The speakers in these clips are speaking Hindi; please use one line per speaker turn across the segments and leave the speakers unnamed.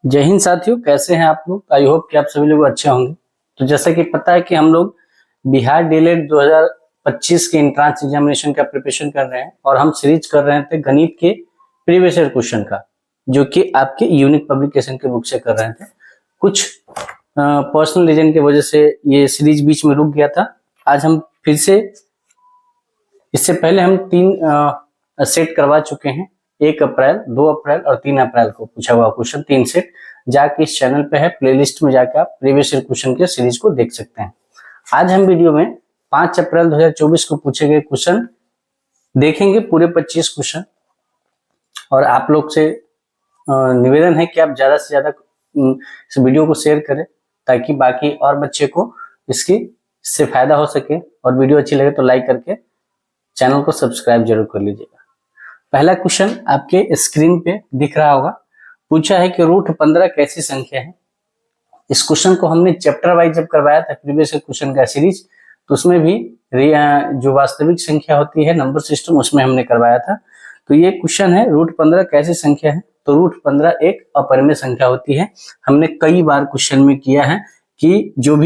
जय हिंद साथियों, कैसे हैं आप लोग। आई होप कि आप सभी लोग अच्छे होंगे। तो जैसा कि पता है कि हम लोग बिहार डीएलएड 2025 के एंट्रेंस एग्जामिनेशन का प्रिपरेशन कर रहे हैं और हम सीरीज कर रहे थे गणित के प्रीवियस ईयर क्वेश्चन का, जो कि आपके यूनिक पब्लिकेशन के बुक से कर रहे थे। कुछ पर्सनल रीजन की वजह से ये सीरीज बीच में रुक गया था। आज हम फिर से, इससे पहले हम 3 सेट करवा चुके हैं। 1 अप्रैल, 2 अप्रैल और 3 अप्रैल को पूछा हुआ क्वेश्चन 3 सेट जाके इस चैनल पे है, प्लेलिस्ट में जाकर आप प्रीवियस ईयर क्वेश्चन के सीरीज को देख सकते हैं। आज हम वीडियो में 5 अप्रैल 2024 को पूछे गए क्वेश्चन देखेंगे, पूरे 25 क्वेश्चन। और आप लोग से निवेदन है कि आप ज्यादा से ज्यादा इस वीडियो को शेयर करें ताकि बाकी और बच्चे को इससे फायदा हो सके। और वीडियो अच्छी लगे तो लाइक करके चैनल को सब्सक्राइब जरूर कर लीजिएगा। पहला क्वेश्चन आपके स्क्रीन पे दिख रहा होगा। पूछा है कि रूट 15 कैसी संख्या है। इस क्वेश्चन को हमने चैप्टर वाइज जब करवाया था प्रीवियस क्वेश्चन का सीरीज, तो उसमें भी जो वास्तविक संख्या होती है नंबर सिस्टम, उसमें हमने करवाया था। तो ये क्वेश्चन है रूट 15 कैसी संख्या है। तो रूट 15 एक अपरिमेय संख्या होती है। हमने कई बार क्वेश्चन में किया है कि जो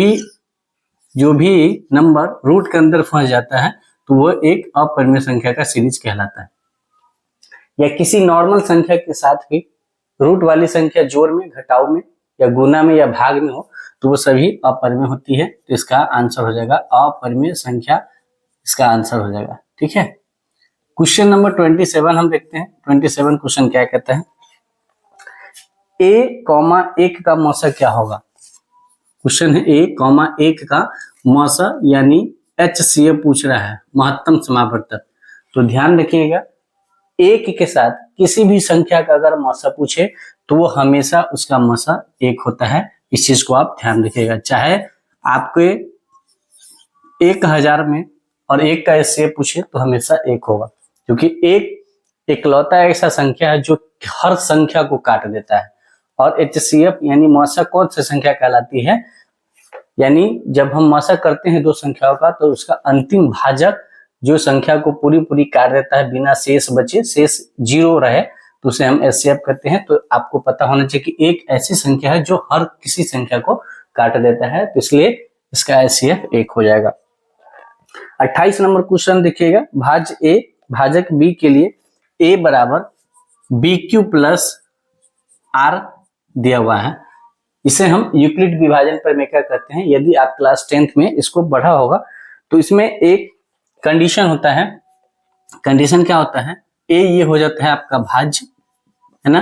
भी नंबर रूट के अंदर फंस जाता है तो वो एक अपरिमेय संख्या का सीरीज कहलाता है। या किसी नॉर्मल संख्या के साथ भी रूट वाली संख्या जोड़ में, घटाव में या गुना में या भाग में हो तो वो सभी अपरिमेय होती है। तो इसका आंसर हो जाएगा अपरिमेय संख्या, इसका आंसर हो जाएगा। ठीक है, क्वेश्चन नंबर 27 हम देखते हैं। 27 क्वेश्चन क्या कहता है, a,1 का मौसा क्या होगा। क्वेश्चन है a,1 का मौसा यानी HCF पूछ रहा है, महत्तम समावर्तक। तो ध्यान रखिएगा, 1 के साथ किसी भी संख्या का अगर मौसा पूछे तो वो हमेशा उसका मौसा 1 होता है। इस चीज को आप ध्यान रखिएगा। चाहे आपके 1000 में और 1 का HCF पूछे तो हमेशा 1 होगा, क्योंकि 1 इकलौता ऐसा संख्या है जो हर संख्या को काट देता है। और HCF यानी मौसा कौन सी संख्या कहलाती है, यानी जब हम मौसा करते हैं दो संख्याओं का तो उसका अंतिम भाजक जो संख्या को पूरी काट देता है, बिना शेष बचे, शेष 0 रहे, तो उसे हम HCF कहते हैं। तो आपको पता होना चाहिए कि एक ऐसी संख्या है जो हर किसी संख्या को काट देता है, तो इसलिए इसका HCF 1 हो जाएगा। 28 नंबर क्वेश्चन देखिएगा, भाज्य A भाजक B के लिए A बराबर BQ प्लस R दिया हुआ है। इसे हम यूक्लिड विभाजन पर में क्या करते हैं, यदि आप क्लास 10th में इसको पढ़ा होगा तो इसमें एक कंडीशन होता है। कंडीशन क्या होता है, A ये हो जाता है आपका भाज्य, है ना,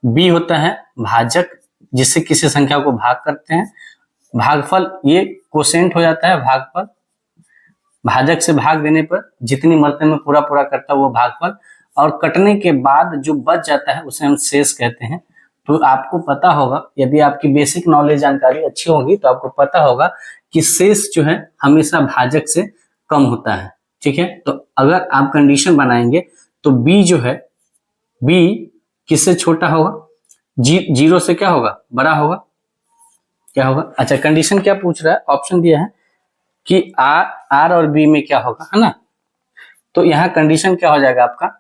B होता है भाजक जिससे किसी संख्या को भाग करते हैं, भागफल ये कोसेंट हो जाता है भागफल, भाजक से भाग देने पर जितनी मात्रा में पूरा करता है वो भागफल, और कटने के बाद जो बच जाता है उसे हम शेष कहते हैं। तो आपको पता होगा, यदि आपकी बेसिक नॉलेज जानकारी अच्छी होगी तो आपको पता होगा कि शेष जो है हमेशा भाजक से कम होता है। ठीक है, तो अगर आप कंडीशन बनाएंगे तो B जो है, B किससे छोटा होगा, 0 से क्या होगा, बड़ा होगा। क्या होगा, अच्छा कंडीशन क्या पूछ रहा है, ऑप्शन दिया है कि R और B में क्या होगा, है ना। तो यहाँ कंडीशन क्या हो जाएगा आपका,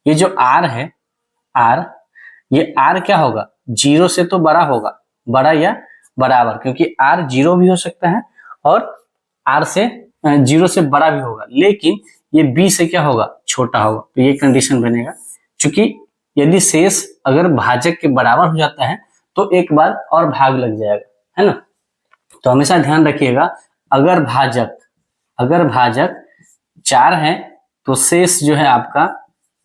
ये जो R है, R, ये R क्या होगा, 0 से तो बड़ा होगा, बड़ा या बराबर, क्योंकि R 0 भी हो सकता है और R से 0 से बड़ा भी होगा, लेकिन ये B से क्या होगा, छोटा होगा। तो ये कंडीशन बनेगा, क्योंकि यदि शेष अगर भाजक के बराबर हो जाता है तो एक बार और भाग लग जाएगा, है ना। तो हमेशा ध्यान रखिएगा, अगर भाजक 4 है तो शेष जो है आपका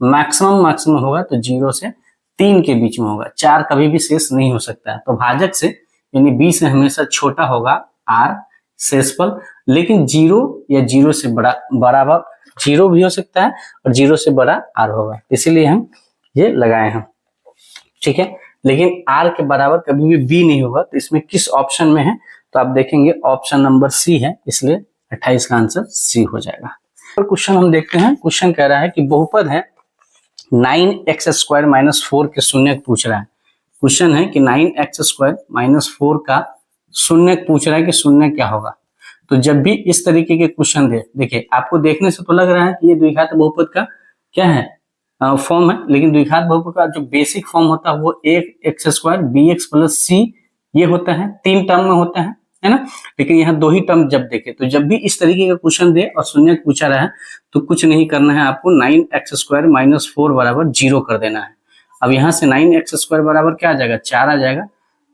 मैक्सिमम होगा तो 0 से 3 के बीच में होगा, 4 कभी भी शेष नहीं हो सकता है। तो भाजक से यानी B से हमेशा छोटा होगा R शेषफल, लेकिन 0 या 0 से बराबर 0 भी हो सकता है और 0 से बड़ा R होगा, इसीलिए हम ये लगाए हैं। ठीक है, लेकिन R के बराबर कभी भी B नहीं होगा। तो इसमें किस ऑप्शन में है, तो आप देखेंगे ऑप्शन नंबर C है, इसलिए 28 का आंसर C हो जाएगा। क्वेश्चन हम देखते हैं। क्वेश्चन कह रहा है कि बहुपद है 9x² - 4 के शून्यक पूछ रहा है। क्वेश्चन है कि 9x² - 4 का शून्यक पूछ रहा है कि शून्य क्या होगा। तो जब भी इस तरीके के क्वेश्चन देखिए, आपको देखने से तो लग रहा है कि ये द्विघात बहुपद का क्या है, फॉर्म है, लेकिन द्विघात बहुपद का जो बेसिक फॉर्म होता है वो ax² bx + c ये होता है, 3 टर्म में होता है ना। लेकिन यहाँ 2 ही टर्म जब देखे, तो जब भी इस तरीके का क्वेश्चन दे और शून्य पूछा रहा है तो कुछ नहीं करना है आपको, 9x² - 4 = 0 कर देना है। अब यहाँ से 9x² बराबर क्या आ जाएगा, 4 आ जाएगा।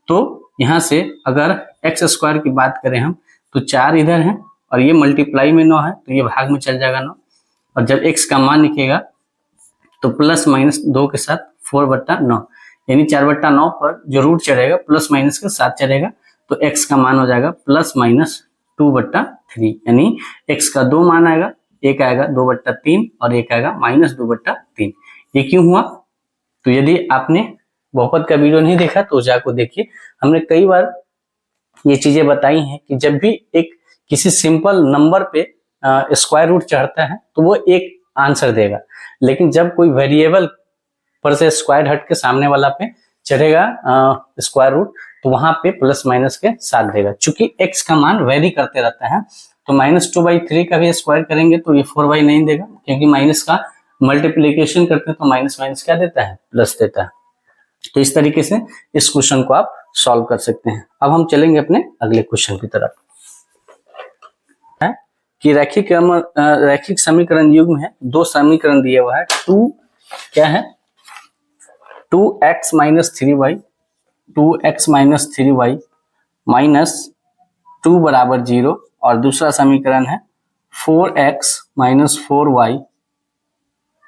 तो यहाँ से अगर x² की बात करें हम तो 4 इधर है और ये मल्टीप्लाई में 9 है तो ये भाग में चल जाएगा 9, और जब x का मान लिखेगा तो +-2 के साथ 4/9, यानी 4/9 पर जो रूट चढ़ेगा प्लस माइनस के साथ चढ़ेगा, तो x का मान हो जाएगा +-2/3, यानी x का 2 मान आएगा, एक आएगा 2/3 और एक आएगा -2/3। ये क्यों हुआ? तो यदि आपने बहुपद का वीडियो नहीं देखा तो जाकर देखिए, हमने कई बार ये चीजें बताई हैं कि जब भी एक किसी सिंपल नंबर पे स्क्वायर रूट चढ़ता है तो वो एक आंसर देगा, लेकिन जब कोई वेरिएबल पर से स्क्वायर हट के सामने वाला पे चढ़ेगा स्क्वायर रूट तो वहां पे प्लस माइनस के साथ देगा। चूंकि x का मान वेरी करते रहता है तो -2/3 का भी स्क्वायर करेंगे तो ये 4/9 देगा, क्योंकि माइनस का मल्टीप्लीकेशन करते हैं तो माइनस माइनस क्या देता है, प्लस देता है। तो इस तरीके से इस क्वेश्चन को आप सॉल्व कर सकते हैं। अब हम चलेंगे अपने अगले क्वेश्चन की तरफ, है कि रैखिक समीकरण युग्म है, 2 समीकरण दिया हुआ है, 2 क्या है 2x - 3y -2 = 0, और दूसरा समीकरण है 4x - 4y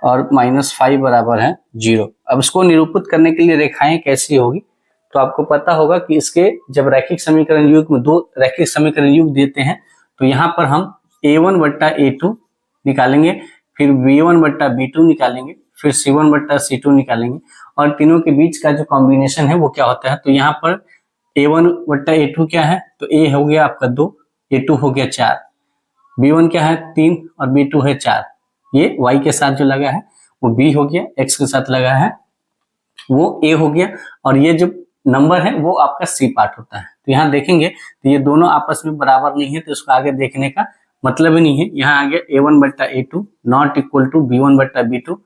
और -5 = 0। अब इसको निरूपित करने के लिए रेखाएं कैसी होगी, तो आपको पता होगा कि इसके जब रैखिक समीकरण युग्म 2 रैखिक समीकरण युग्म देते हैं तो यहाँ पर हम a1/a2 निकालेंगे, फिर b1/b2 निकालेंगे, फिर c1/c2 निकालेंगे, और तीनों के बीच का जो कॉम्बिनेशन है वो क्या होता है। तो यहाँ पर a1/a2 क्या है, तो a हो गया आपका 2, a2 हो गया 4, b1 क्या है 3 और b2 है 4, ये y के साथ जो लगा है वो b हो गया, x के साथ लगा है वो a हो गया, और ये जो नंबर है वो आपका c पार्ट होता है। तो यहाँ देखेंगे तो ये दोनों आपस में बराबर नहीं है, तो इसको आगे देखने का मतलब ही नहीं है। यहाँ आ गया a1/a2 ≠ b1/b2,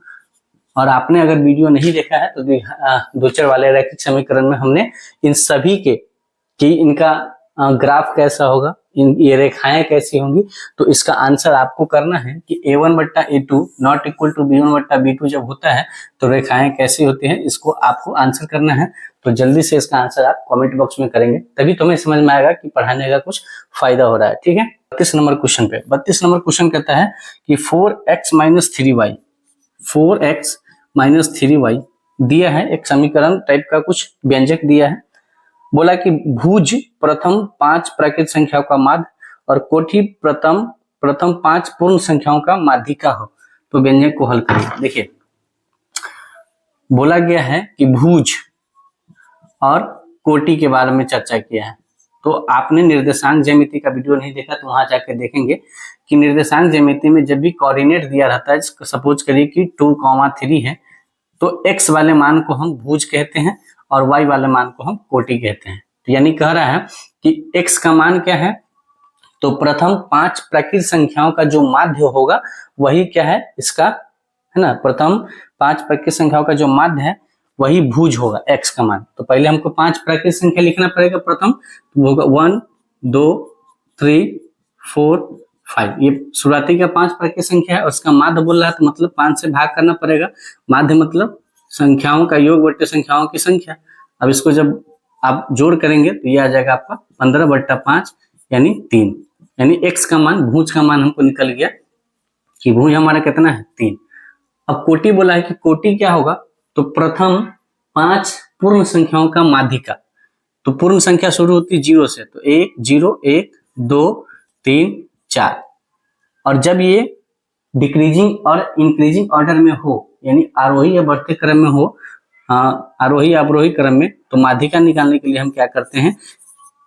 और आपने अगर वीडियो नहीं देखा है तो द्विचर वाले रैखिक समीकरण में हमने इन सभी के कि इनका ग्राफ कैसा होगा, ये रेखाएं कैसी होंगी, तो इसका आंसर आपको करना है कि a1/a2 ≠ b1/b2 जब होता है तो रेखाएं कैसी होती हैं, इसको आपको आंसर करना है। तो जल्दी से इसका आंसर आप कमेंट बॉक्स में करेंगे, तभी तुम्हें समझ में आएगा कि पढ़ाने का कुछ फायदा हो रहा है। ठीक है, 32 नंबर क्वेश्चन पे 32 नंबर क्वेश्चन कहता है कि 4x - 3y दिया है, एक समीकरण टाइप का कुछ व्यंजक दिया है। बोला कि भुज प्रथम 5 प्राकृत संख्याओं का माध्य और कोटि प्रथम 5 पूर्ण संख्याओं का माध्यिका हो, तो व्यंजक को हल करिए। देखिए बोला गया है कि भुज और कोटि के बारे में चर्चा किया है, तो आपने निर्देशांक ज्यामिति का वीडियो नहीं देखा तो वहां जाकर देखेंगे कि निर्देशांक ज्यामिति में जब भी कोऑर्डिनेट दिया रहता है, सपोज करिए कि 2,3 है, तो x वाले मान को हम भुज कहते हैं और y वाले मान को हम कोटि कहते हैं। तो यानी कह रहा है कि x का मान क्या है, तो प्रथम 5 प्राकृत संख्याओं का जो माध्य होगा वही क्या है इसका, है ना, प्रथम 5 प्राकृत संख्याओं का जो माध्य है वही भुज होगा x का मान। तो पहले हमको 5 प्राकृत संख्या लिखना पड़ेगा प्रथम, तो होगा 1 2 3 4 5, ये शुरुआती का 5 प्राकृत संख्या है और उसका माध्य बोल रहा है, तो मतलब 5 से भाग करना पड़ेगा। माध्य मतलब संख्याओं का योग बटे संख्याओं की संख्या। अब इसको जब आप जोड़ करेंगे तो ये आ जाएगा आपका 15/5 यानी 3, यानी x का मान भुज का मान हमको निकल गया कि भुज हमारा कितना है 3। अब कोटि बोला है कि कोटि क्या होगा, तो प्रथम 5 पूर्ण संख्याओं का माध्यिका। तो पूर्ण संख्या शुरू होती है 0 से, तो 1 0 1 2 3 4, और जब ये डिक्रीजिंग और इंक्रीजिंग ऑर्डर में हो, यानी आरोही या बढ़ते क्रम में हो, आरोही अवरोही क्रम में, तो माध्यिका निकालने के लिए हम क्या करते हैं,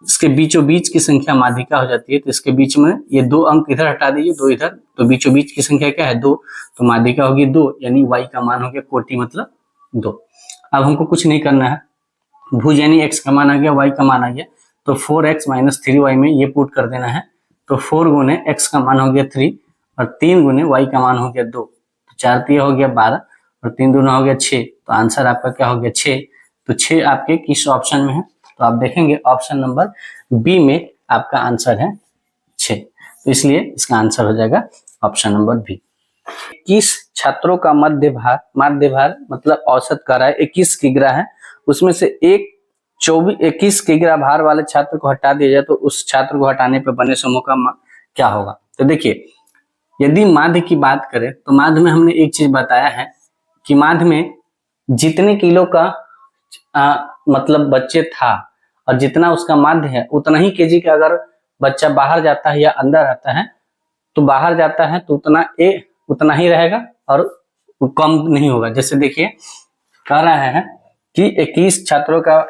इसके बीचों बीच की संख्या माध्यिका हो जाती है। तो इसके बीच में ये 2 अंक इधर हटा दीजिए, 2 इधर, तो बीचों बीच की संख्या क्या है 2, तो माध्यिका होगी 2, यानी y का मान हो गया कोटि मतलब 2। अब हमको कुछ नहीं करना है, भुज यानी x का मान आ गया, y का मान आ गया, तो 4x - 3y में ये पुट कर देना है। तो 4 गुने x का मान हो गया 3 और 3 गुने y का मान हो गया 2, तो 4 3 हो गया 12, और 3 दूना हो गया 6, तो आंसर आपका क्या हो गया 6। तो 6 आपके किस ऑप्शन में है, तो आप देखेंगे ऑप्शन नंबर बी में आपका आंसर है 6, तो इसलिए इसका आंसर हो जाएगा ऑप्शन नंबर बी। 21 छात्रों का माध्य भार मतलब औसत कर रहा है 21 किग्रा है, उसमें से 21 किग्रा भार वाले छात्र को हटा दिया जाए तो उस छात्र को हटाने पर बने समूह का क्या होगा। तो देखिए, यदि माध्य की बात करें तो माध्य में हमने एक चीज बताया है कि माध्य में जितने किलो का मतलब बच्चे था और जितना उसका माध्य है उतना ही केजी का अगर बच्चा बाहर जाता है या अंदर आता है, तो बाहर जाता है तो उतना ही रहेगा और कम नहीं होगा। जैसे देखिए कह रहा है कि 21 छात्रों का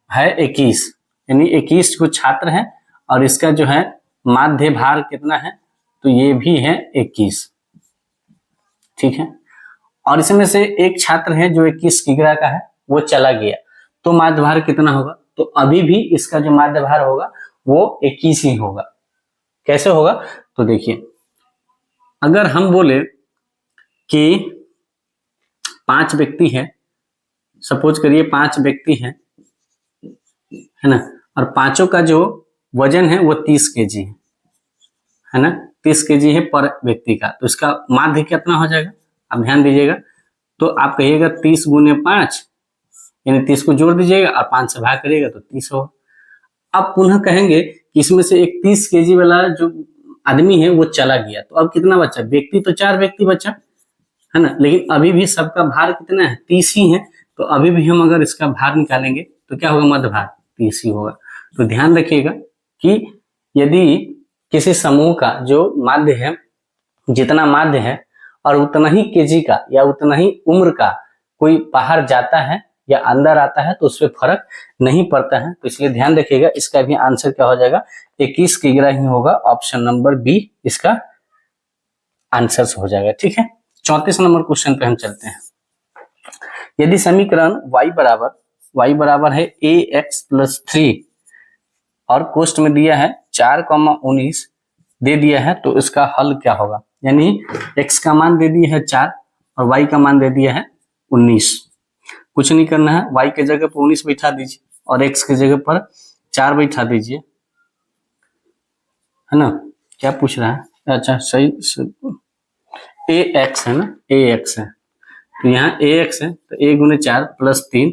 है 21, यानी 21 को छात्र है और इसका जो है माध्य भार कितना है, तो ये भी है 21, ठीक है। और इसमें से एक छात्र है जो 21 किग्रा का है, वो चला गया, तो माध्य भार कितना होगा, तो अभी भी इसका जो माध्य भार होगा वो 21 ही होगा। कैसे होगा, तो देखिए अगर हम बोले कि 5 व्यक्ति है, सपोज करिए 5 व्यक्ति है ना, और पांचों का जो वजन है वो 30 केजी है ना, 30 केजी है पर व्यक्ति का, तो इसका माध्य कितना हो जाएगा, आप ध्यान दीजिएगा। तो आप कहिएगा 30 गुने 5, यानी 30 को जोड़ दीजिएगा और 5 से भाग करिएगा तो 30 होगा। अब पुनः कहेंगे कि इसमें से एक 30 केजी वाला जो आदमी है वो चला गया, तो अब कितना बचा, व्यक्ति तो 4 व्यक्ति बचा है ना, लेकिन अभी भी सबका भार कितना है, 30 ही है, तो अभी भी हम अगर इसका भार निकालेंगे तो क्या होगा, मध्य भार 30 ही होगा। तो ध्यान रखिएगा कि यदि किसी समूह का जो माध्य है, जितना माध्य है और उतना ही केजी का या उतना ही उम्र का कोई बाहर जाता है या अंदर आता है, तो उसमें फर्क नहीं पड़ता है, तो इसलिए ध्यान रखिएगा इसका भी आंसर क्या हो जाएगा, 21 किग्रा ही होगा। ऑप्शन नंबर बी इसका आंसर हो जाएगा, ठीक है। 34 नंबर क्वेश्चन पे हम चलते हैं। यदि समीकरण y बराबर है ax प्लस 3 और कोष्ट में दिया है 4,19 दे दिया है, तो इसका हल क्या होगा, यानी x का मान दे दिया है 4 और y का मान दे दिया है 19। कुछ नहीं करना है, y के जगह पर 19 बैठा दीजिए और x के जगह पर 4 बैठा दीजिए, है ना। क्या पूछ रहा है, अच्छा सही ax है ना, ax है, तो यहाँ ax है, तो a गुने 4 प्लस 3,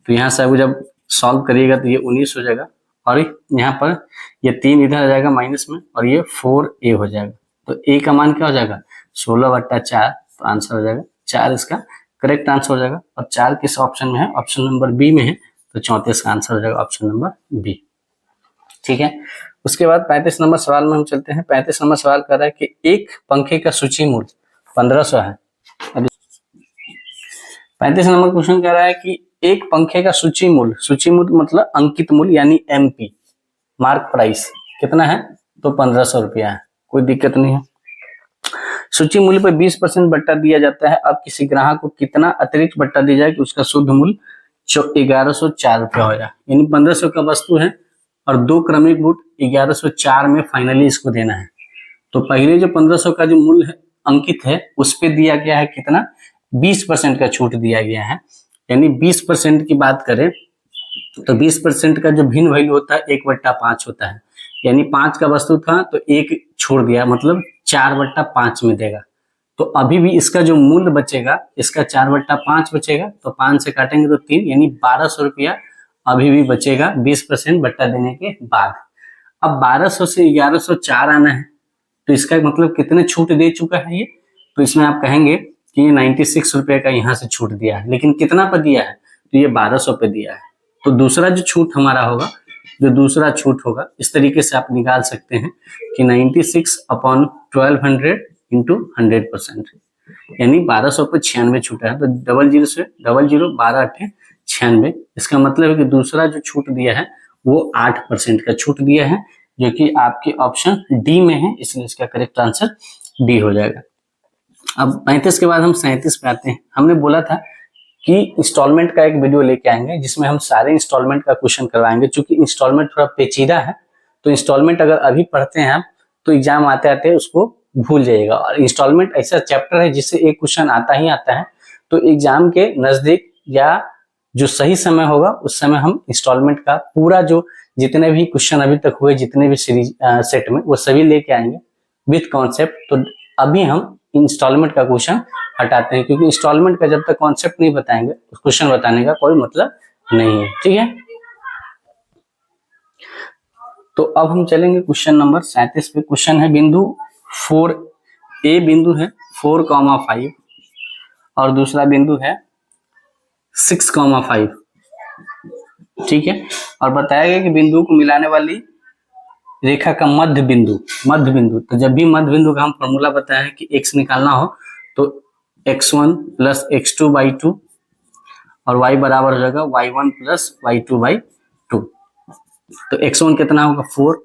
तो यहाँ से जब सॉल्व करिएगा तो ये 19 हो जाएगा और यहाँ पर ये 3 इधर आ जाएगा माइनस में और ये 4a हो जाएगा, तो a का मान क्या हो जाएगा 16/4, तो आंसर हो जाएगा 4, इसका करेक्ट आंसर हो जाएगा। और 4 किस ऑप्शन में है, ऑप्शन नंबर बी में है, तो 34 का आंसर हो जाएगा ऑप्शन नंबर बी, ठीक है। उसके बाद 35 नंबर सवाल में हम चलते हैं। 35 नंबर सवाल कर रहा है कि एक पंखे का सूची मूल्य 1500 है। 35 नंबर क्वेश्चन कह रहा है कि एक पंखे का सूची मूल्य मतलब अंकित मूल्य यानी एमपी, मार्क प्राइस कितना है, तो 1500 रुपया है, कोई दिक्कत नहीं है। सूची मूल्य पर 20% बट्टा दिया जाता है, अब किसी ग्राहक को कितना अतिरिक्त बट्टा दिया जाए कि उसका शुद्ध मूल्य 1104 रुपया हो जाए, यानी 1500 का वस्तु है और 2 क्रमिक गुट 1104 में फाइनली इसको देना है। तो पहले जो 1500 का जो मूल्य है अंकित है उस पे दिया गया है कितना, 20% का छूट दिया गया है, यानी 20% की बात करें तो 20% का जो भिन्न वैल्यू होता है 1/5 होता है, यानी 5 का वस्तु था तो 1 छोड़ दिया, मतलब 4/5 में देगा। तो अभी भी इसका जो मूल्य बचेगा, इसका 4/5 बचेगा, तो 5 से काटेंगे तो 3, यानी 1200 रुपया अभी भी बचेगा 20% बट्टा देने के बाद। अब 1200 से 1104 आना है, तो इसका मतलब कितने छूट दे चुका है ये, तो इसमें आप कहेंगे कि ये 96 रुपए का यहाँ से छूट दिया है, लेकिन कितना पर दिया है, तो ये 1200 पे दिया है। तो दूसरा जो छूट हमारा होगा, जो दूसरा छूट होगा, इस तरीके से आप निकाल सकते हैं कि 96/1200 इंटू 100%, यानी 1200 पे 96 छूटा है, तो 00 से 00 12 96, इसका मतलब है कि दूसरा जो छूट दिया है वो 8% का छूट दिया है, जो कि आपके ऑप्शन डी में है, इसलिए इसका करेक्ट आंसर डी हो जाएगा। अब 35 के बाद हम 37 पे आते हैं। हमने बोला था कि इंस्टॉलमेंट का एक वीडियो लेके आएंगे जिसमें हम सारे इंस्टॉलमेंट का क्वेश्चन करवाएंगे, क्योंकि इंस्टॉलमेंट थोड़ा पेचीदा है, तो इंस्टॉलमेंट अगर अभी पढ़ते हैं आप तो एग्जाम आते आते उसको भूल जाइएगा। और इंस्टॉलमेंट ऐसा चैप्टर है जिससे एक क्वेश्चन आता ही आता है, तो एग्जाम के नजदीक या जो सही समय होगा उस समय हम इंस्टॉलमेंट का पूरा जो जितने भी क्वेश्चन अभी तक हुए जितने भी सीरीज सेट में वो सभी लेके आएंगे विथ कॉन्सेप्ट। तो अभी हम इंस्टॉलमेंट का क्वेश्चन हटाते हैं, क्योंकि इंस्टॉलमेंट का जब तक कॉन्सेप्ट नहीं बताएंगे क्वेश्चन बताने का कोई मतलब नहीं है। ठीक है, तो अब हम चलेंगे क्वेश्चन नंबर 37 पे। क्वेश्चन है बिंदु 4, ए बिंदु है 4,5 और दूसरा बिंदु है 6,5। ठीक है, और बताया गया कि बिंदु को मिलाने वाली रेखा का मध्य बिंदु। तो जब भी मध्य बिंदु का हम फॉर्मूला बताया है कि x निकालना हो तो x1 प्लस x2/2 और y बराबर हो जाएगा y1 प्लस y2/2। तो x1 कितना होगा 4,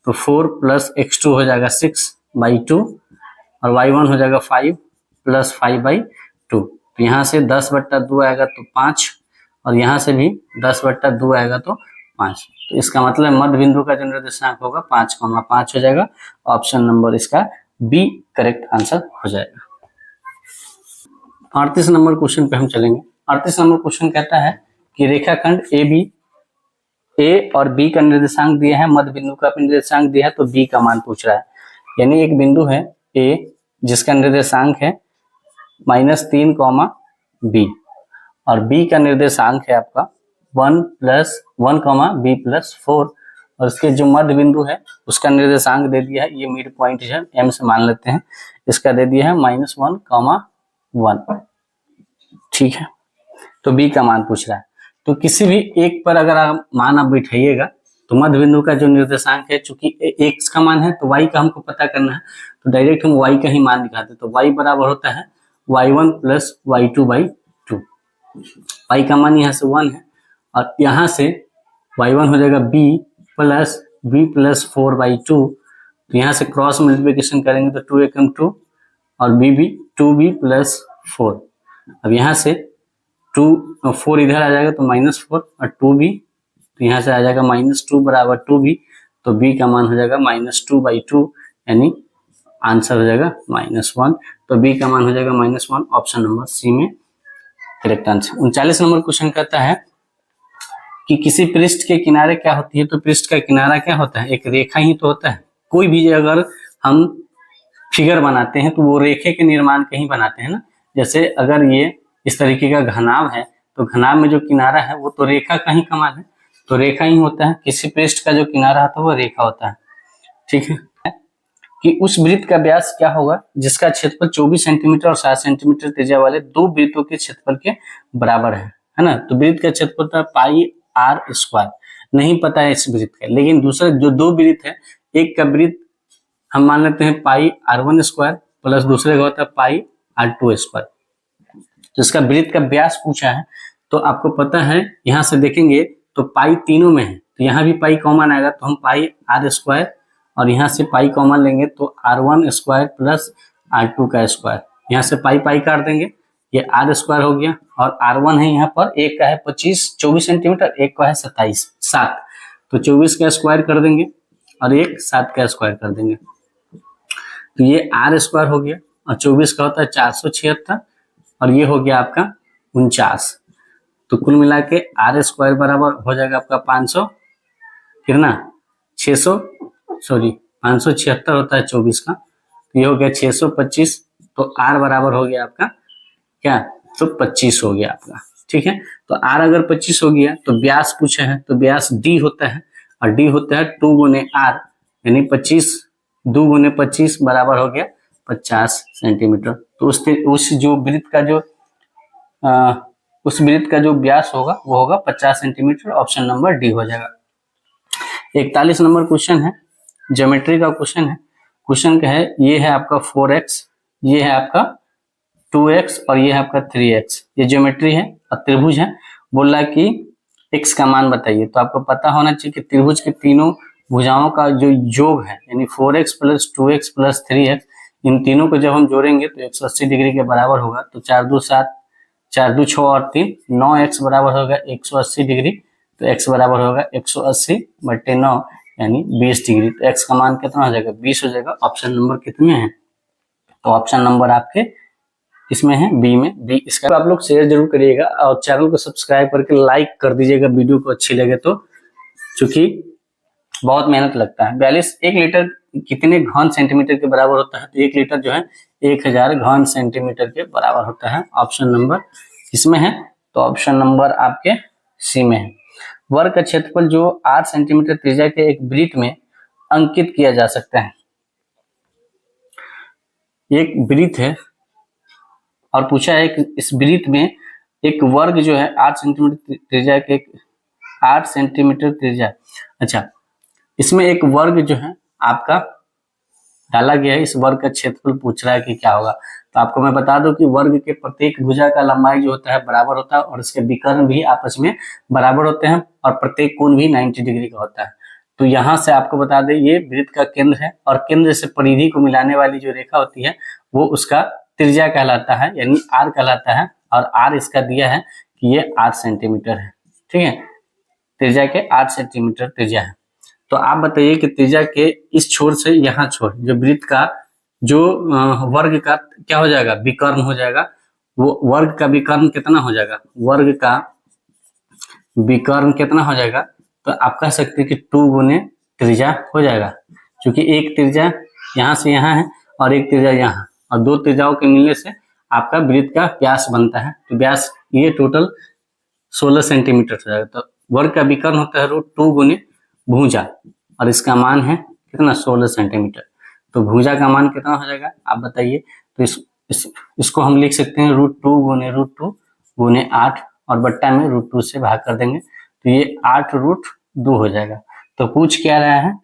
तो 4 प्लस x2 हो जाएगा 6/2 और y1 हो जाएगा 5 प्लस 5/2। तो यहाँ से 10/2 आएगा तो 5 और यहाँ से भी 10/2 आएगा तो 5। तो इसका मतलब मध्य बिंदु का जो निर्देशांक होगा 5,5 हो जाएगा। ऑप्शन नंबर इसका बी करेक्ट आंसर हो जाएगा। 38 नंबर क्वेश्चन पे हम चलेंगे। 38 नंबर क्वेश्चन कहता है कि रेखाखंड ए और बी का निर्देशांक दिया है, मध्य बिंदु का निर्देशांक दिया है, तो बी का मान पूछ रहा है। यानी एक बिंदु है ए जिसका निर्देशांक है -3, बी और बी का निर्देशांक है आपका 1 + 1, b+4 और उसके जो मध्य बिंदु है उसका निर्देशांक दे दिया है, ये मिड पॉइंट है एम से मान लेते हैं, इसका दे दिया है -1, 1। ठीक है, तो बी का मान पूछ रहा है। तो किसी भी एक पर अगर आप मान आप बैठाइएगा तो मध्य बिंदु का जो निर्देशांक है, चूंकि x का मान है तो y का हमको पता करना है, तो डायरेक्ट हम y का ही मान निकालते हैं। तो y बराबर होता है y1 प्लस y2/2। y का मान यहाँ से 1 है और यहाँ से y1 हो जाएगा b प्लस b+4/2। तो यहाँ से क्रॉस मल्टीप्लिकेशन करेंगे तो 2 एकम 2 और b भी 2b+4। अब यहाँ से 4 इधर आ जाएगा तो -4 और 2b, तो यहाँ से आ जाएगा -2 बराबर 2b, तो b का मान हो जाएगा -2/2 यानी आंसर हो जाएगा -1। तो b का मान हो जाएगा -1, ऑप्शन नंबर सी में करेक्ट आंसर। 39 नंबर क्वेश्चन कहता है कि किसी पृष्ठ के किनारे क्या होती है, तो पृष्ठ का किनारा क्या होता है, एक रेखा ही तो होता है। कोई भी अगर हम फिगर बनाते हैं तो वो रेखे के निर्माण कहीं बनाते हैं ना। जैसे अगर ये इस तरीके का घनाभ है तो घनाभ में जो किनारा है वो तो रेखा का ही कमाल है, तो रेखा ही होता है। किसी पृष्ठ का जो किनारा होता है वो रेखा होता है। ठीक है, कि उस वृत्त का व्यास क्या होगा जिसका क्षेत्रफल 24 सेंटीमीटर और 7 सेंटीमीटर त्रिज्या वाले दो वृत्तों के क्षेत्रफल के बराबर है ना। तो वृत्त का क्षेत्रफल था πr², नहीं पता है इस वृत्त का, लेकिन दूसरा जो दो वृत्त है, एक का वृत्त हम मान लेते हैं πr1² प्लस दूसरे का होता है πr2²। तो इसका वृत्त का व्यास पूछा है, तो आपको पता है यहाँ से देखेंगे तो पाई तीनों में है, तो यहाँ भी पाई कॉमन आएगा तो हम πr² और यहाँ से पाई कॉमन लेंगे तो r1² प्लस r2²। यहाँ से पाई काट देंगे, ये r² हो गया और r1 है यहाँ पर, एक का है 24 सेंटीमीटर, एक का है 7, तो 24 का स्क्वायर कर देंगे और एक 7 का स्क्वायर कर देंगे, तो ये r² हो गया और 24 का होता है 476 और ये हो गया आपका 49। तो कुल मिला के r² बराबर हो जाएगा आपका 500 कितना 576 होता है 24 का, तो ये हो गया 625। तो r बराबर हो गया आपका क्या, तो 25 हो गया आपका। ठीक है, तो r अगर 25 हो गया तो व्यास पूछा है, तो व्यास d होता है और d होता है 2 गुने r, यानी 25 2 गुने 25 बराबर हो गया 50 सेंटीमीटर। तो उस जो वृत्त का जो उस वृत्त का जो व्यास होगा वो होगा 50 सेंटीमीटर, ऑप्शन नंबर डी हो जाएगा। 41 नंबर क्वेश्चन है, ज्योमेट्री का क्वेश्चन है। क्वेश्चन का है ये है आपका 4x, ये है आपका 2x और ये है आपका 3x, ये ज्योमेट्री है और त्रिभुज है। बोल रहा कि x का मान बताइए, तो आपको पता होना चाहिए कि त्रिभुज के तीनों भुजाओं का जो योग है यानी 4x plus 2x plus 3x, इन तीनों को जब हम जोड़ेंगे तो 180 डिग्री के बराबर होगा। तो 4 2 7, 4 2 6 और 3 9x बराबर होगा 180 डिग्री, तो x बराबर होगा 180/9 यानी 20 डिग्री। तो x का मान कितना हो जाएगा 20 हो जाएगा। ऑप्शन नंबर कितने हैं, तो ऑप्शन नंबर आपके इसमें है बी में, बी इसका। तो आप लोग शेयर जरूर करिएगा और चैनल को सब्सक्राइब करके लाइक कर दीजिएगा वीडियो को अच्छी लगे तो, क्योंकि बहुत मेहनत लगता है। 42 1 लीटर कितने घन सेंटीमीटर के बराबर होता है? तो 1 लीटर जो है 1000 घन सेंटीमीटर के बराबर होता है। ऑप्शन नंबर इसमें है, तो ऑप्शन नंबर आपके सी में है। वर्ग का क्षेत्रफल जो 8 सेंटीमीटर त्रिज्या के एक वृत्त में अंकित किया जा सकता है। एक वृत्त है और पूछा है कि इस वृत्त में एक वर्ग जो है 8 सेंटीमीटर त्रिज्या के, 8 सेंटीमीटर त्रिज्या, अच्छा इसमें एक वर्ग जो है आपका डाला गया है, इस वर्ग का क्षेत्रफल पूछ रहा है कि क्या होगा। तो आपको मैं बता दूं कि वर्ग के प्रत्येक भुजा का लंबाई जो होता है बराबर होता है और इसके विकर्ण भी आपस में बराबर होते हैं और प्रत्येक कोण भी 90 डिग्री का होता है। तो यहाँ से आपको बता दें ये वृत्त का केंद्र है और केंद्र से परिधि को मिलाने वाली जो रेखा होती है वो उसका त्रिज्या कहलाता है, यानी आर कहलाता है। और आर इसका दिया है कि ये 8 सेंटीमीटर है, ठीक है, त्रिज्या के 8 सेंटीमीटर त्रिज्या है। तो आप बताइए कि त्रिज्या के इस छोर से यहाँ छोर, जो वृत्त का जो वर्ग का क्या हो जाएगा, विकर्ण हो जाएगा, वो वर्ग का विकर्ण कितना हो जाएगा, वर्ग का विकर्ण कितना हो जाएगा, तो आप कह सकते हैं कि 2 गुने त्रिज्या हो जाएगा, क्योंकि एक त्रिज्या यहाँ से यहाँ है और एक त्रिज्या यहाँ, और दो त्रिज्याओं के मिलने से आपका वृत्त का व्यास बनता है। तो व्यास ये टोटल 16 सेंटीमीटर हो जाएगा। तो वर्ग का विकर्ण होता है √2 गुने भुजा और इसका मान है कितना, 16 सेंटीमीटर। तो भुजा का मान कितना हो जाएगा आप बताइए। तो इसको हम लिख सकते हैं √2 गुने 8 और बट्टा में √2 से भाग कर देंगे, तो ये 8√2 हो जाएगा। तो पूछ क्या रहा है,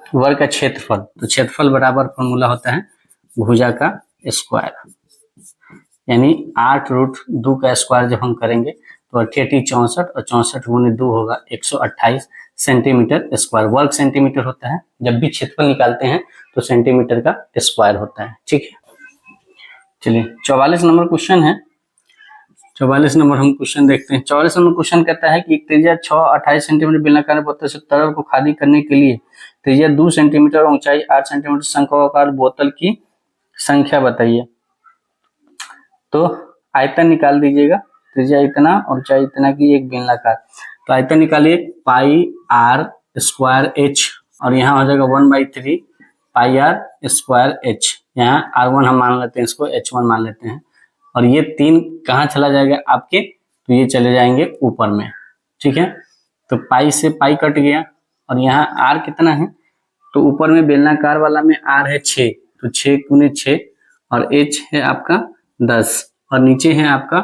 वर्ग का क्षेत्रफल। तो क्षेत्रफल बराबर फॉर्मूला होता है भुजा का स्क्वायर, यानी 8√2 का स्क्वायर जब हम करेंगे तो 88 64 और 64 गुने 2 होगा 128 सेंटीमीटर स्क्वायर। वर्ग सेंटीमीटर होता है, जब भी क्षेत्रफल निकालते हैं तो सेंटीमीटर का स्क्वायर होता है, ठीक है। चलिए 44 नंबर क्वेश्चन है, 44 नंबर हम क्वेश्चन देखते हैं। 44 नंबर क्वेश्चन कहता है कि एक त्रिज्या 28 सेंटीमीटर बेलनाकार बोतल से तरल को खाली करने के लिए त्रिज्या 2 सेंटीमीटर और ऊंचाई 8 सेंटीमीटर शंक्वाकार बोतल की संख्या बताइए। तो आयतन निकाल दीजिएगा, त्रिज्या इतना और ऊंचाई इतना की एक बेलनाकार। तो आयतन निकालिए पाई आर स्क्वायर एच और यहाँ हो जाएगा 1/3 पाई आर स्क्वायर एच। यहाँ R1 हम मान लेते हैं, इसको H1 मान लेते हैं। और ये 3 कहाँ चला जाएगा आपके, तो ये चले जाएंगे ऊपर में, ठीक है। तो पाई से पाई कट गया और यहाँ R कितना है, तो ऊपर में बेलनाकार वाला में R है 6, तो 6 गुने 6 और H है आपका 10 और नीचे है आपका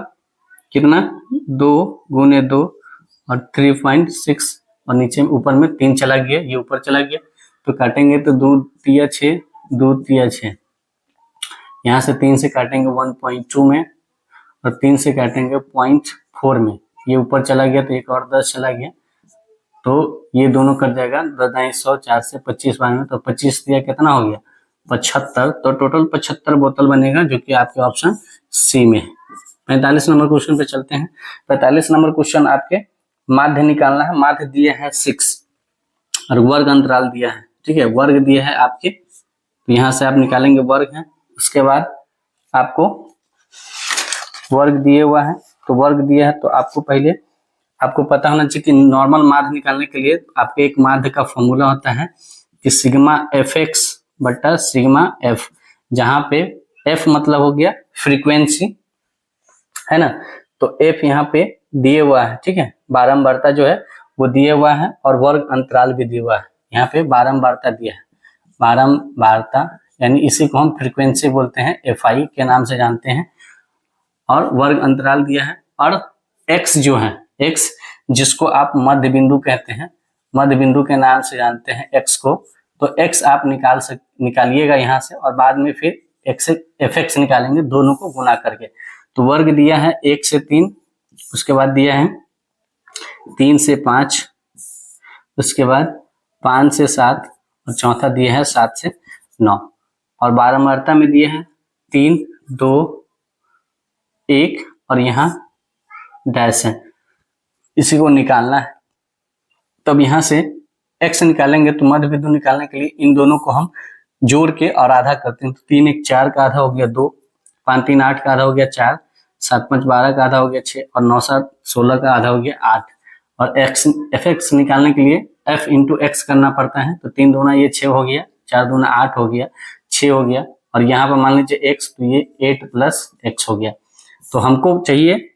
कितना 2 गुने 2 और 3.6 और नीचे ऊपर में 3 चला गया, ये ऊपर चला गया। तो काटेंगे तो 2 तिया 6 2 तिया 6, यहाँ से 3 से काटेंगे 1.2 में और 3 से काटेंगे 0.4 में, ये ऊपर चला गया तो एक और 10 चला गया, तो ये दोनों कट जाएगा 10 4 से 25 बार में, तो 25 दिया कितना हो गया 75। तो टोटल 75 बोतल बनेगा, जो कि आपके ऑप्शन सी में है। 45 नंबर क्वेश्चन पे चलते हैं। 45 नंबर क्वेश्चन आपके माध्य निकालना है। माध्य दिया है 6 और वर्ग अंतराल दिया है, ठीक है, वर्ग दिया है आपके, तो यहाँ से आप निकालेंगे वर्ग है। उसके बाद आपको वर्ग दिए हुआ है, तो वर्ग दिया है तो आपको पहले आपको पता होना चाहिए कि नॉर्मल माध्य निकालने के लिए आपके एक माध्य का फॉर्मूला होता है कि सिग्मा fx बटा सिग्मा f, जहां पे f मतलब हो गया फ्रीक्वेंसी, है ना, तो f यहाँ पे दिए हुआ है, ठीक है, बारंबारता जो है वो दिए हुआ है और वर्ग अंतराल भी दिया हुआ है। यहाँ पे बारंबारता दिया है, बारंबारता यानी इसी को हम फ्रीक्वेंसी बोलते हैं, FI के नाम से जानते हैं, और वर्ग अंतराल दिया है। और x जो है, x जिसको आप मध्य बिंदु कहते हैं, मध्य बिंदु के नाम से जानते हैं x को, तो x आप निकालिएगा यहाँ से और बाद में फिर fx निकालेंगे, दोनों को गुना करके। तो वर्ग दिया है 1 से 3, उसके बाद दिया है 3 से 5, उसके बाद 5 से 7 और चौथा दिया है 7 से 9 और बारंबारता में दिए हैं 3 2 1 और यहाँ डैश है, इसी को निकालना है। तब यहाँ से x निकालेंगे तो मध्य बिंदु निकालने के लिए इन दोनों को हम जोड़ के और आधा करते हैं, तो 3 1 4 का आधा हो गया 2 5 3 8 का आधा हो गया 4, 7 5 12 का आधा हो गया 6 और 9 7 16 का आधा हो गया 8। और एफ एक्स निकालने के लिए एफ इंटू एक्स करना पड़ता है, तो 3 दूना ये 6 हो गया, 4 दूना 8 हो गया, 6 हो गया, और यहाँ पर मान लीजिए एक्स, तो ये 8 प्लस एक्स हो गया। तो हमको चाहिए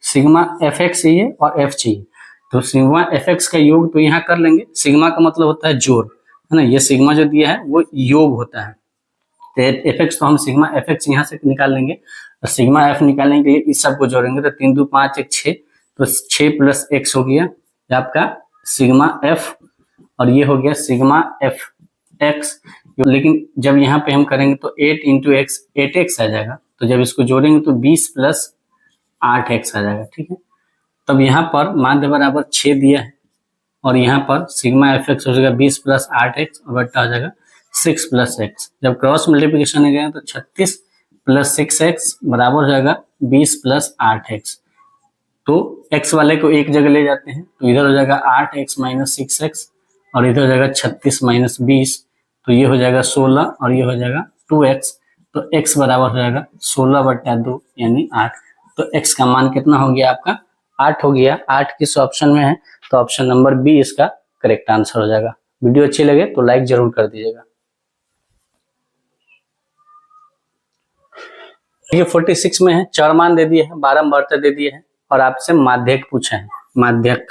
सिग्मा एफ एक्स चाहिए और एफ चाहिए, तो सिग्मा एफ एक्स का योग तो यहाँ कर लेंगे। सिग्मा का मतलब होता है जोड़, है ना, ये सिग्मा जो दिया है वो योग होता है, तो एफ एक्स तो हम सिग्मा एफ एक्स यहाँ से निकाल लेंगे। और सिग्मा एफ निकालने के लिए इस सब को जोड़ेंगे, तो 3 2 5 1 6, तो 6 प्लस एक्स हो गया ये आपका सिग्मा एफ, और ये हो गया सिग्मा एफ एक्स। लेकिन जब यहाँ पे हम करेंगे तो 8 इंटू एक्स 8 एक्स आ जाएगा, तो जब इसको जोड़ेंगे तो 20 प्लस 8 एक्स आ जाएगा, ठीक है। तब यहाँ पर माध्य बराबर 6 दिया है, और यहाँ पर सिग्मा एफ एक्स हो जाएगा 20 प्लस 8 एक्स, और बट्टा हो जाएगा 6 प्लस एक्स। जब क्रॉस मल्टीप्लिकेशन हो गया तो 36 प्लस 6 एक्स बराबर हो जाएगा 20 प्लस 8 एक्स। तो x वाले को एक जगह ले जाते हैं, तो इधर हो जाएगा 8x माइनस 6x, और इधर हो जाएगा 36 माइनस 20, तो ये हो जाएगा 16, और ये हो जाएगा 2x। तो x बराबर हो जाएगा 16 बट्टा 2 यानी 8। तो x का मान कितना हो गया आपका 8 हो गया। 8 किस ऑप्शन में है, तो ऑप्शन नंबर बी इसका करेक्ट आंसर हो जाएगा। वीडियो अच्छी लगे तो लाइक जरूर कर दीजिएगा। ये 46 में है, चरमान दे दिए है, बारंबारता दे दिए है, और आपसे माध्यक पूछा है। माध्यक,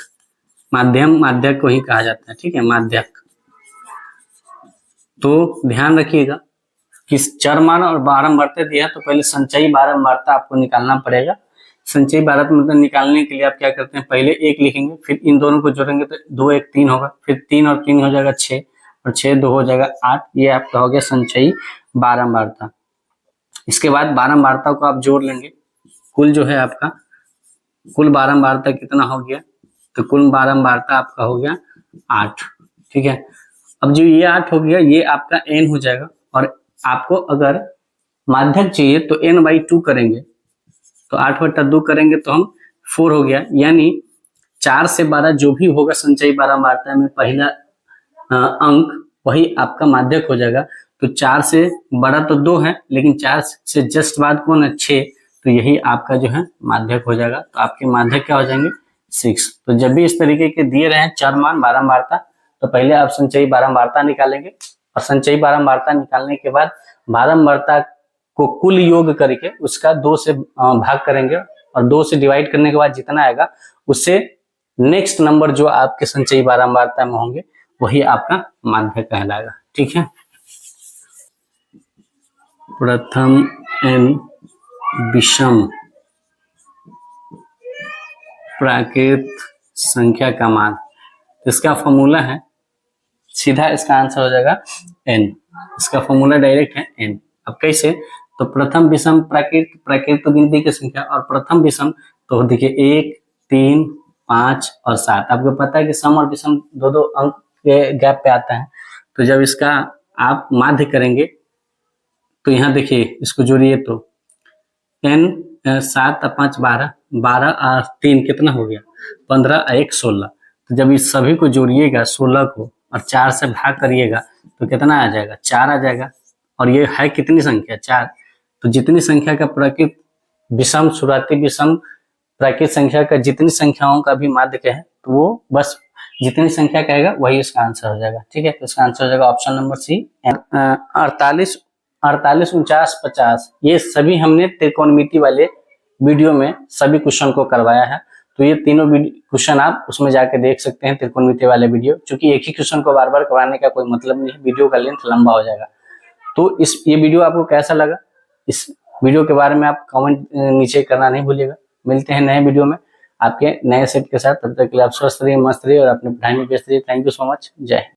माध्यम माध्यक को ही कहा जाता है, ठीक है, माध्यक। तो ध्यान रखिएगा कि चरमान और बारंबारता दिया, तो पहले संचयी बारंबारता आपको निकालना पड़ेगा। संचयी बारंबारता निकालने के लिए आप क्या करते हैं, पहले 1 लिखेंगे, फिर इन दोनों को जोड़ेंगे तो 2 1 3 होगा, फिर 3 और 3 हो जाएगा 6, और 6 2 हो जाएगा 8। ये आपका हो गया संचयी बारंबारता। इसके बाद बारंबारता को आप जोड़ लेंगे, कुल जो है आपका कुल बारंबारता कितना हो गया, तो कुल बारंबारता आपका हो गया 8, ठीक है। अब जो ये 8 हो गया ये आपका n हो जाएगा, और आपको अगर माध्यक चाहिए तो n/2 करेंगे, तो 8 बटा 2 करेंगे तो हम 4 हो गया, यानी 4 से 12 जो भी होगा संचयी बारंबारता में पहला अंक वही आपका माध्यक हो जाएगा। तो 4 से बड़ा तो 2 है, लेकिन 4 से जस्ट बाद कौन है 6, तो यही आपका जो है माध्यक हो जाएगा। तो आपके माध्यक क्या हो जाएंगे 6। तो जब भी इस तरीके के दिए रहे चरमान बारंबारता, तो पहले आप संचयी बारंबारता निकालेंगे, और संचयी बारंबारता निकालने के बाद बारंबारता को कुल योग करके उसका 2 से भाग करेंगे, और 2 से डिवाइड करने के बाद जितना आएगा उससे नेक्स्ट नंबर जो आपके संचयी बारंबारता में होंगे वही आपका माध्यक कहलाएगा, ठीक है। प्रथम एन विषम प्राकृत संख्या का मान, इसका फॉर्मूला है सीधा, इसका आंसर हो जाएगा n। इसका फॉर्मूला डायरेक्ट है n। अब कैसे, तो प्रथम विषम प्राकृत तो गिनती की संख्या, और प्रथम विषम तो देखिए 1 3 5 और 7। आपको पता है कि सम और विषम दो अंक के गैप पे आता है, तो जब इसका आप माध्य करेंगे तो यहाँ देखिए इसको जोड़िए, तो n 7 और 5 12, 12 और 3 कितना हो गया 15 और 1 16। तो जब इस सभी को जोड़िएगा 16 को और 4 से भाग करिएगा तो कितना आ जाएगा 4 आ जाएगा। और ये है कितनी संख्या 4, तो जितनी संख्या का प्राकृत विषम शुरुआती विषम प्राकृत संख्या का जितनी संख्याओं का भी माध्यक है, तो वो बस जितनी संख्या कहेगा वही इसका आंसर हो जाएगा, ठीक है। तो इसका आंसर हो जाएगा ऑप्शन नंबर सी 48 48 49 50। ये सभी हमने त्रिकोणमिति वाले वीडियो में सभी क्वेश्चन को करवाया है, तो ये तीनों क्वेश्चन आप उसमें जाके देख सकते हैं त्रिकोणमिति वाले वीडियो, क्योंकि एक ही क्वेश्चन को बार बार करवाने का कोई मतलब नहीं है, वीडियो का लेंथ लंबा हो जाएगा। तो ये वीडियो आपको कैसा लगा, इस वीडियो के बारे में आप कमेंट नीचे करना नहीं भूलिएगा। मिलते हैं नए वीडियो में आपके नए सेट के साथ, तब तक के लिए आप स्वस्थ रहिए, मस्त रहिए और अपने पढ़ाई में व्यस्त रहिए। थैंक यू सो मच, जय हिंद।